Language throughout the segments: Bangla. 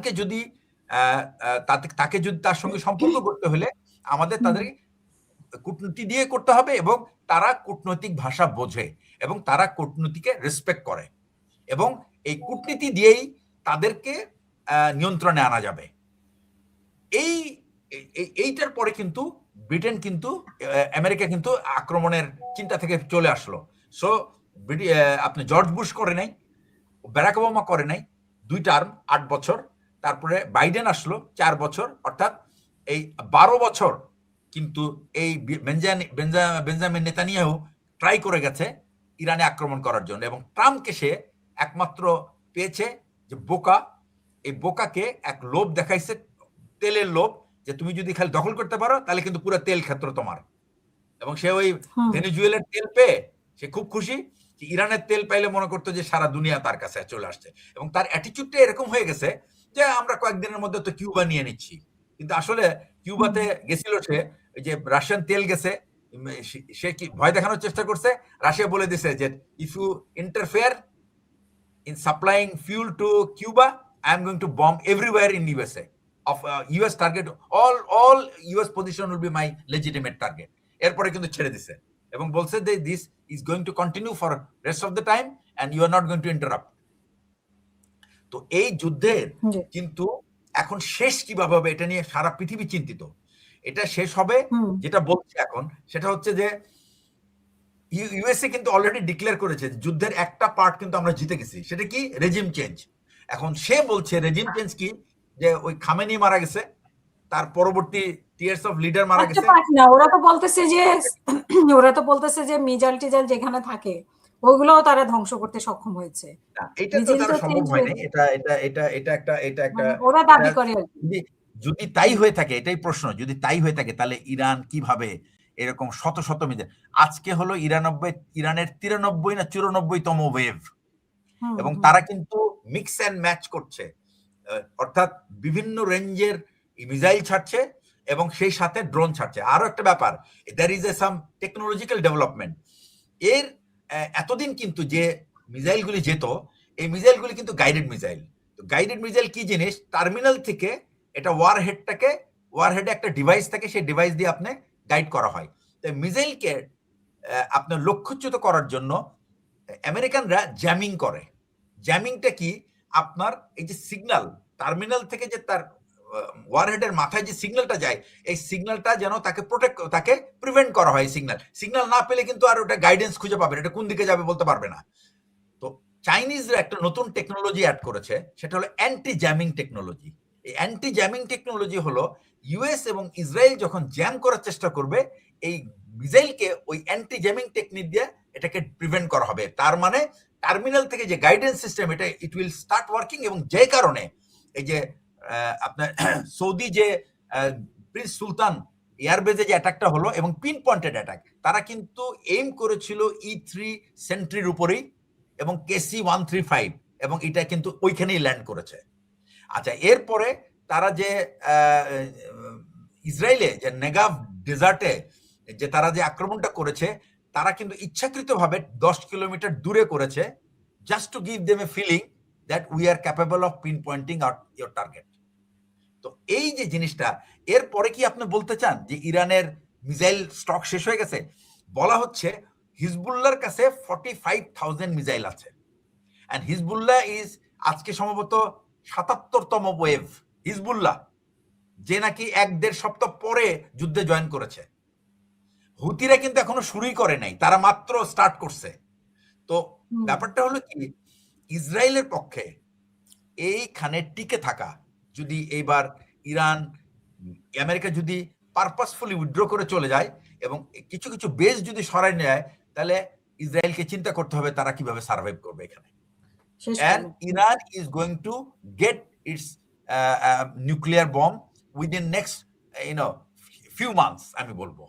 কে যদি তাকে যদি তার সঙ্গে সম্পর্ক করতে হলে আমাদের তাদের কূটনীতি দিয়ে করতে হবে এবং তারা কূটনৈতিক ভাষা বোঝে এবং তারা কূটনীতিকে রেসপেক্ট করে এবং এই কূটনীতি দিয়েই তাদেরকে নিয়ন্ত্রণে আনা যাবে। এইটার পরে কিন্তু ব্রিটেন কিন্তু আমেরিকা কিন্তু আক্রমণের চিন্তা থেকে চলে আসলো। সো আপনি জর্জ বুশ করে নাই, ব্যারাক ওবামা করে নাই, 2 টার্ম 8 বছর, তারপরে বাইডেন আসলো 4 বছর, অর্থাৎ এই 12 বছর কিন্তু এই বেঞ্জামিন নেতানিয়াহু ট্রাই করে গেছে ইরানে আক্রমণ করার জন্য এবং ট্রাম্পকে সে একমাত্র পেয়েছে যে বোকা। এই বোকাকে এক লোভ দেখাইছে, তেলের লোভ, যে তুমি যদি খালি দখল করতে পারো তাহলে কিন্তু পুরো তেল ক্ষেত্র তোমার। এবং সে ওই ভেনেজুয়েলার তেল পেয়ে সে খুব খুশি, ইরানের তেল পাইলে মনে করতো যে সারা দুনিয়া তার কাছে চলে আসছে এবং তার অ্যাটিটিউডটা এরকম হয়ে গেছে যে আমরা কয়েকদিনের মধ্যে তো কিউবা নিয়ে নিচ্ছি। কিন্তু আসলে কিউবাতে গেছিল সে, ওই যে রাশিয়ান তেল গেছে, সে কি ভয় দেখানোর চেষ্টা করছে। রাশিয়া বলে দিছে যে if you interfere in supplying fuel to Cuba, I am going to bomb everywhere in USA. Of US target, all US position will be my legitimate target. এরপরে কিন্তু ছেড়ে দিছে এবং বলছে যে this is going to continue for rest of the time and you are not going to interrupt. তো এই যুদ্ধের কিন্তু এখন শেষ কিভাবে হবে এটা নিয়ে সারা পৃথিবী চিন্তিত। এটা শেষ হবে যেটা বলছে এখন সেটা হচ্ছে যে ইউএসএ কিন্তু অলরেডি ডিক্লেয়ার করেছে যুদ্ধের একটা পার্ট কিন্তু আমরা জিতে গেছি, সেটা কি রেজিম চেঞ্জ। এখন সে বলছে রেজিম চেঞ্জ কি, যে ওই খামেনি মারা গেছে, তার পরবর্তী টিয়ার্স অফ লিডার মারা গেছে না। ওরা তো বলতেছে যে মিজাইল টিজাইল যেখানে থাকে ওইগুলোও তারা ধ্বংস করতে সক্ষম হয়েছে। এটা তো তারা সম্ভব হয় না। এটা ওরা দাবি করে। যদি তাই হয়ে থাকে, এটাই প্রশ্ন, যদি তাই হয়ে থাকে তাহলে ইরান কিভাবে এরকম শত শত মিসাইল, আজকে হলো ইরানের 93 না 94তম ওয়েভ, এবং তারা কিন্তু মিক্স অ্যান্ড ম্যাচ করছে, অর্থাৎ বিভিন্ন রেঞ্জের মিসাইল ছাড়ছে এবং সেই সাথে ড্রোন ছাড়ছে। আরো একটা ব্যাপার, there is a some technological development. এর এতদিন কিন্তু যে মিসাইলগুলি যেত, এই মিসাইলগুলি কিন্তু গাইডেড মিসাইল। তো গাইডেড মিসাইল কি জিনিস, টার্মিনাল থেকে এটা ওয়ারহেডে একটা ডিভাইস থাকে, সেই ডিভাইস দিয়ে আপনি গাইড করা হয়। তো মিসাইলকে আপনার লক্ষ্যচ্যুত করার জন্য আমেরিকানরা জ্যামিং করে। জ্যামিংটা কি, আপনার এই যে সিগন্যাল টার্মিনাল থেকে যে তার ওয়ারহেডের মাথায় যে সিগন্যালটা যায়, এই সিগন্যালটা যেন তাকে প্রিভেন্ট করা হয়। সিগন্যাল না পেলে কিন্তু আর ওটা গাইডেন্স খুঁজে পাবে, এটা কোন দিকে যাবে বলতে পারবে না। তো চাইনিজরা একটা নতুন টেকনোলজি অ্যাড করেছে, সেটা হলো অ্যান্টি জ্যামিং টেকনোলজি। এই অ্যান্টি জ্যামিং টেকনোলজি হলো ইউএস এবং ইসরায়েল যখন জ্যাম করার চেষ্টা করবে, এই মিসাইলকে ওই অ্যান্টি জ্যামিং টেকনিক দিয়ে এটাকে প্রিভেন্ট করা হবে। তার মানে টার্মিনাল থেকে যে গাইডেন্স সিস্টেম, এটা ইট উইল স্টার্ট ওয়ার্কিং। এবং যে কারণে এই যে আপনার সৌদি যে প্রিন্স সুলতান এয়ারবেজে যে অ্যাটাকটা হলো এবং পিন পয়েন্টেড অ্যাটাক, তারা কিন্তু এইম করেছিল E3 সেন্ট্রির উপরেই এবং KC-135, এবং এটা কিন্তু ওইখানেই ল্যান্ড করেছে। আচ্ছা, এরপরে তারা যে ইসরায়েলে যে নেগাভ ডেজার্টে যে তারা যে আক্রমণটা করেছে, তারা কিন্তু ইচ্ছাকৃতভাবে 10 কিলোমিটার দূরে করেছে, just to give them a feeling that we are capable of pin pointing out your target. তো এই যে জিনিসটা, এরপরে কি আপনি বলতে চান যে ইরানের মিসাইল স্টক শেষ হয়ে গেছে? বলা হচ্ছে হিজবুল্লাহর কাছে 45,000 মিসাইল আছে, এন্ড হিজবুল্লাহ ইজ আজকে সম্ভবত 77তম ওয়েভ। হিজবুল্লাহ যে নাকি 1-1.5 সপ্তাহ পরে যুদ্ধে জয়েন করেছে। হুতিরা কিন্তু এখনো শুরুই করে নাই, তারা মাত্র স্টার্ট করছে। তো ব্যাপারটা হলো কি, ইসরায়েলের পক্ষে এইখানে টিকে থাকা, যদি এইবার ইরান আমেরিকা যদি পারপাসফুলি উইথড্র করে চলে যায় এবং কিছু কিছু বেস যদি সরাই নেয়, তাহলে ইসরায়েলকে চিন্তা করতে হবে তারা কিভাবে সার্ভাইভ করবে এখানে। And Iran is going to get its nuclear bomb within next few months, আমি বলবো।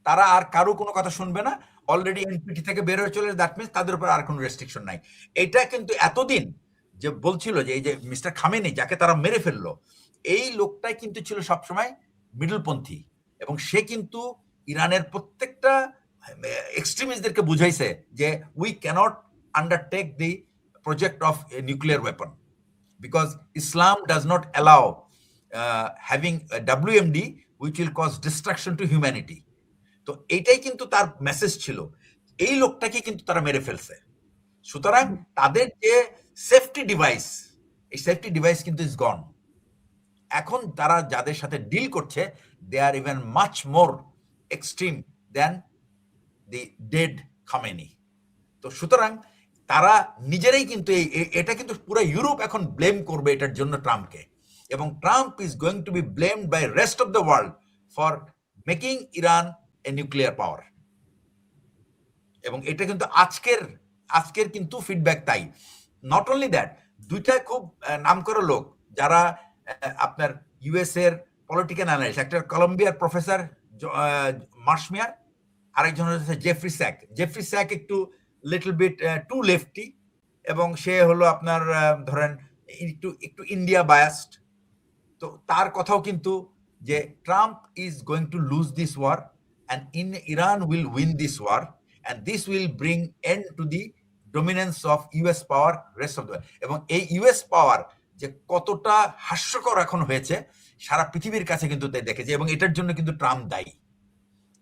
তারা আর কারো কোনো কথা শুনবে না, অলরেডি এনপিটি থেকে বের হয়ে চলে, দ্যাট মিন্স তাদের উপর আর কোনো রেস্ট্রিকশন নাই। এটা কিন্তু এতদিন যে বলছিল যে এই যে মিস্টার খামেনি যাকে তারা মেরে ফেললো, এই লোকটাই কিন্তু ছিল সবসময় মিডলপন্থী, এবং সে কিন্তু ইরানের প্রত্যেকটা এক্সট্রিমিস্টদেরকে বুঝাইছে যে we cannot undertake the project of a nuclear weapon because Islam does not allow having a WMD which will cause destruction to humanity. তো এইটাই কিন্তু তার মেসেজ ছিল, এই লোকটাকে কিন্তু তারা মেরে ফেলছে। সুতরাং তাদের যে সেফটি ডিভাইস, এই সেফটি ডিভাইস কিন্তু ইজ গন। এখন তারা যাদের সাথে ডিল করছে, দে আর ইভেন মাচ মোর এক্সট্রিম দেন দি ডেড খামেনি। তো সুতরাং তারা নিজেরাই কিন্তু এটা কিন্তু পুরো ইউরোপ এখন ব্লেম করবে এটার জন্য ট্রাম্পকে, এবং Trump is going to be blamed by rest of the world for making Iran a nuclear power. এবং এটা কিন্তু আজকের কিন্তু ফিডব্যাক তাই। নট অনলি দ্যাট, দুইটা খুব নামকরা লোক যারা আপনার ইউএস এর পলিটিক্যাল অ্যানালিস্ট, একটা কলম্বিয়ার প্রফেসর মার্শমিয়ার, আরেকজন হচ্ছে জেফরি স্যাক একটু লিটল বিট টু লেফটি, এবং সে হলো আপনার ধরেন একটু ইন্ডিয়া বায়াসড। তো তার কথাও কিন্তু যে Trump is going to lose this war and Iran will win this war, and this will bring end to the dominance of US power rest of the world. এবং এই US পাওয়ার যে কতটা হাস্যকর এখন হয়েছে সারা পৃথিবীর কাছে কিন্তু তাই দেখেছে, এবং এটার জন্য কিন্তু ট্রাম্প দায়ী।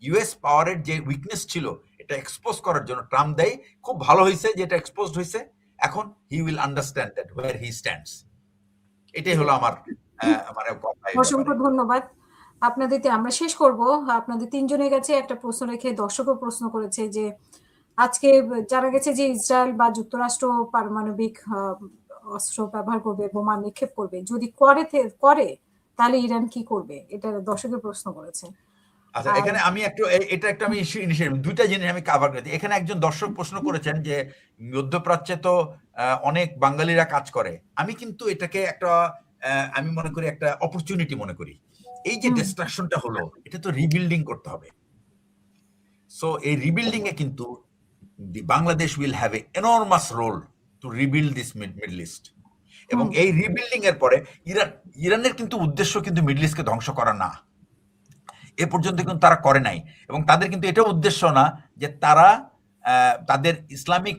ইউএস পাওয়ারের যে উইকনেস ছিল এটা এক্সপোজ করার জন্য ট্রাম্প দায়ী। খুব ভালো হয়েছে যে এটা এক্সপোজড হয়েছে, এখন he will understand that where he stands. এটাই হলো আমার কথা। অসংখ্য ধন্যবাদ আপনাদেরকে। আমরা শেষ করব, আপনাদের তিনজনের কাছে একটা প্রশ্ন রেখে দর্শকও প্রশ্ন করেছে যে আজকে জানা গেছে যে ইসরায়েল বা যুক্তরাষ্ট্র পারমাণবিক অস্ত্র ব্যবহার করবে, বোমা নিক্ষেপ করবে, যদি করে তাহলে ইরান কি করবে, এটা দর্শকের প্রশ্ন করেছে। আচ্ছা, এখানে আমি আমি ইনিশিয়েটিভ দুইটা জিনিস আমি কভার করেছি। এখানে একজন দর্শক প্রশ্ন করেছেন যে মধ্যপ্রাচ্যে তো অনেক বাঙালিরা কাজ করে। আমি কিন্তু এটাকে একটা আমি মনে করি একটা অপরচুনিটি মনে করি। এই যে ডিস্ট্রাকশনটা হলো, এটা তো রিবিল্ডিং করতে হবে। সো এই রিবিল্ডিং এ কিন্তু Bangladesh will have a enormous role to rebuild this Middle East. এবং এই রিবিল্ডিং এর পরে ইরানের কিন্তু উদ্দেশ্য কিন্তু মিডল ইস্টকে ধ্বংস করা না, এ পর্যন্ত কিন্তু তারা করে নাই। এবং তাদের কিন্তু এটাও উদ্দেশ্য না যে তারা তাদের ইসলামিক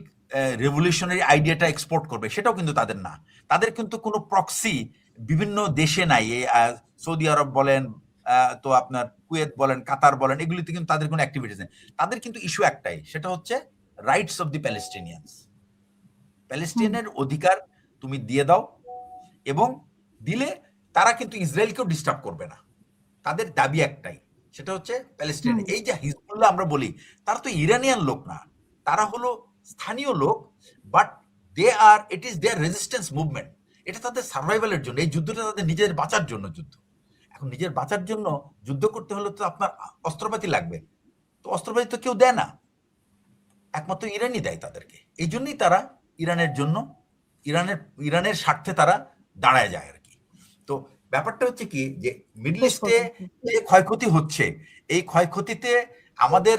রেভলিউশনারি আইডিয়াটা এক্সপোর্ট করবে, সেটাও কিন্তু তাদের না। তাদের কিন্তু কোনো প্রক্সি বিভিন্ন দেশে নাই, সৌদি আরব বলেন, তো আপনার কুয়েত বলেন, কাতার বলেন, এগুলিতে কিন্তু তাদের কোনো অ্যাক্টিভিটিস নেই। তাদের কিন্তু ইস্যু একটাই, সেটা হচ্ছে রাইটস অফ দি প্যালেস্টিনিয়ানস। প্যালেস্টিনের অধিকার তুমি দিয়ে দাও, এবং দিলে তারা কিন্তু ইসরায়েলকেও ডিস্টার্ব করবে না। তাদের দাবি একটাই, সেটা হচ্ছে প্যালেস্টাইন। এই যে হিজবুল্লাহ আমরা বলি, তারা তো ইরানিয়ান লোক না, তারা হলো স্থানীয় লোক, but it is their resistance movement. এটা তাদের সার্ভাইভালের জন্য, এই যুদ্ধটা তাদের নিজের বাঁচার জন্য যুদ্ধ। এখন নিজের বাঁচার জন্য যুদ্ধ করতে হলে তো আপনার অস্ত্রপাতি লাগবে, তো অস্ত্রপাতি তো কেউ দেয় না, একমাত্র ইরানই দেয় তাদেরকে। এই জন্যই তারা ইরানের জন্য, ইরানের স্বার্থে তারা দাঁড়ায় যায় আর কি। তো ব্যাপারটা হচ্ছে কি, যে মিডল ইস্টে যে ক্ষয়ক্ষতি হচ্ছে, এই ক্ষয়ক্ষতিতে আমাদের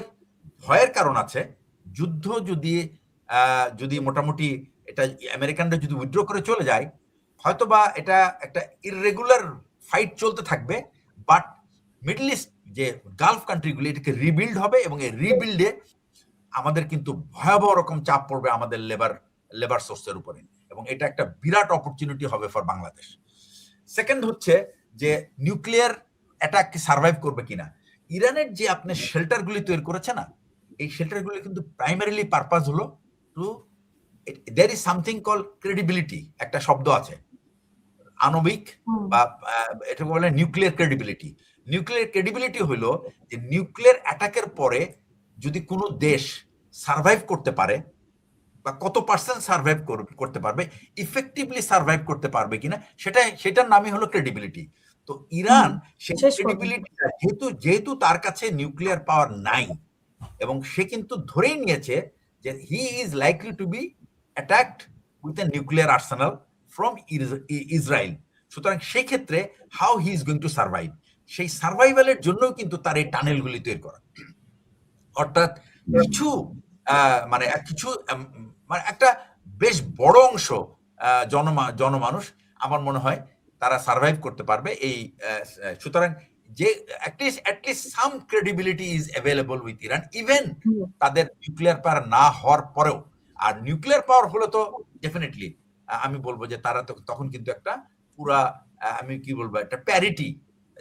ভয়ের কারণ আছে। যুদ্ধ যদি মোটামুটি এটা আমেরিকানরা যদি উইথড্র করে চলে যায়, হয়তোবা এটা একটা ইররেগুলার ফাইট চলতে থাকবে, বাট মিডল ইস্ট যে গালফ কান্ট্রিগুলি এটাকে রিবিল্ড হবে, এবং এই রিবিল্ডে আমাদের কিন্তু ভয়াবহ রকম চাপ পড়বে আমাদের লেবার সোর্সের উপরে, এবং এটা একটা বিরাট অপরচুনিটি হবে ফর বাংলাদেশ। সেকেন্ড হচ্ছে যে নিউক্লিয়ার অ্যাটাক কি সার্ভাইভ করবে কিনা। ইরানের যে আপনি শেল্টারগুলি তৈরি করেছে না, এই শেল্টারগুলি কিন্তু প্রাইমারিলি পারপাস হলো to there is something call credibility, একটা শব্দ আছে আণবিক বা এটাকে বলে নিউক্লিয়ার ক্রেডিবিলিটি। নিউক্লিয়ার ক্রেডিবিলিটি হলো যে নিউক্লিয়ার অ্যাটাকের পরে যদি কোনো দেশ সার্ভাইভ করতে পারে, বা কত পার্সেন্ট সার্ভাইভ করতে পারবে, ইফেক্টিভলি সার্ভাইভ করতে পারবে কিনা, সেটার নামই হলো ক্রেডিবিলিটি। তো ইরান সেই ক্রেডিবিলিটি, যেহেতু তার কাছে নিউক্লিয়ার পাওয়ার নাই, এবং সে কিন্তু ধরেই নিয়েছে যে he is likely to be attacked with a nuclear arsenal from Israel. সুতরাং সেই ক্ষেত্রে how he is going to survive, সেই সার্ভাইভালের জন্য কিন্তু তার এই টানেলগুলি তৈরি করা। অর্থাৎ কিছু মানে একটা বেশ বড় অংশ জনমানুষ আমার মনে হয় তারা সার্ভাইভ করতে পারবে এই। সুতরাং যে at least some credibility is available with Iran, even তাদের নিউক্লিয়ার পাওয়ার না হওয়ার পরেও। আর নিউক্লিয়ার পাওয়ার হলে তো ডেফিনেটলি আমি বলবো যে তারা তখন কিন্তু একটা পুরা আমি কি বলবো একটা প্যারিটি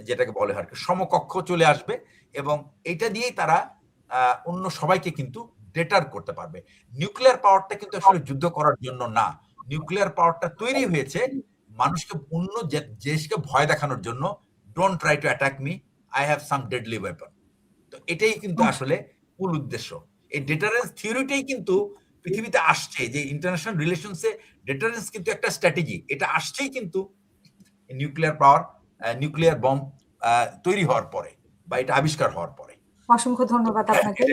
যেটাকে বলে আর কি সমকক্ষ চলে আসবে, এবং এটা দিয়েই তারা অন্য সবাইকে কিন্তু ডেটার করতে পারবে। নিউক্লিয়ার পাওয়ারটা কিন্তু আসলে যুদ্ধ করার জন্য না, নিউক্লিয়ার পাওয়ারটা তৈরি হয়েছে মানুষকে অন্য দেশকে ভয় দেখানোর জন্য। Don't try to attack me, I have some deadly weapon. তো এটাই কিন্তু আসলে মূল উদ্দেশ্য। এই ডেটারেন্স থিওরিটাই কিন্তু পৃথিবীতে আসছে, যে ইন্টারন্যাশনাল রিলেশনসে ডেটারেন্স কিন্তু একটা স্ট্র্যাটেজি, এটা আসছেই কিন্তু নিউক্লিয়ার পাওয়ার, নিউক্লিয়ার বম্ব তৈরি হওয়ার পরে বা এটা আবিষ্কার হওয়ার পরে। অসংখ্য ধন্যবাদ আপনাকে।